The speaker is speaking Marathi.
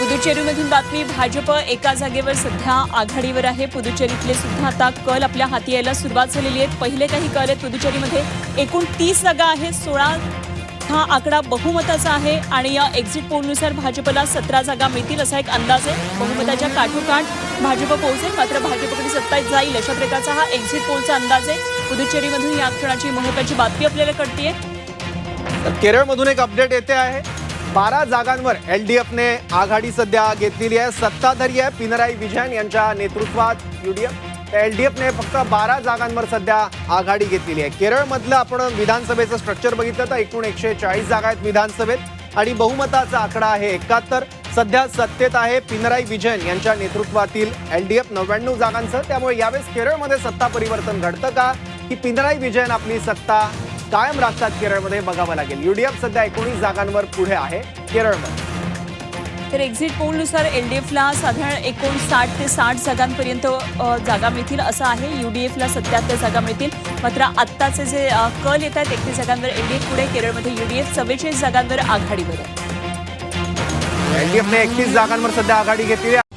पुदुचेरीमधून बातमी भाजप एका जागेवर सध्या आघाडीवर आहे। पुदुचेरीतले सुद्धा आता कल आपल्या हाती यायला सुरुवात झालेली आहे। पहिले काही कल आहेत पुदुचेरीमध्ये एकूण 30 जागा आहेत, 16 हा आकडा बहुमताचा आहे आणि या एक्झिट पोलनुसार भाजपला 17 जागा मिळतील असा एक अंदाज आहे। बहुमताच्या काठोकाठ भाजप पोहोचेल, मात्र भाजपकडे सत्ता जाईल अशा प्रकारचा हा एक्झिट पोलचा अंदाज आहे। पुदुचेरीमधून या क्षणाची महत्त्वाची बातमी आपल्याला कळतेय। केरळमधून एक अपडेट येते आहे। 12 जागांवर एलडीएफने आघाडी सध्या घेतलेली आहे। सत्ताधारी आहे पिनराई विजयन यांच्या नेतृत्वात यूडीएफ। एलडीएफने फक्त 12 जागांवर सध्या आघाडी घेतलेली आहे। केरळमधलं आपण विधानसभेचं स्ट्रक्चर बघितलं तर एकूण 140 जागा आहेत विधानसभेत आणि बहुमताचा आकडा आहे 71। सध्या सत्तेत आहे पिनराई विजयन यांच्या नेतृत्वातील एलडीएफ 99 जागांचं। त्यामुळे यावेळेस केरळमध्ये सत्ता परिवर्तन घडतं का की पिनराई विजयन आपली सत्ता कायम राखतात केरळमध्ये बघावं लागेल। यूडीएफ सध्या 19 जागांवर पुढे आहे केरळमध्ये। तर एक्झिट पोलनुसार एलडीएफला साधारण एकूण 60 ते 60 जागांपर्यंत जागा मिळतील असं आहे। यूडीएफला 77 जागा मिळतील, मात्र आत्ताचे जे कल येत आहेत 31 जागांवर एलडीएफ पुढे, केरळमध्ये यूडीएफ 44 जागांवर आघाडीवर आहे। एलडीएफने 31 जागांवर सध्या आघाडी घेतली आहे।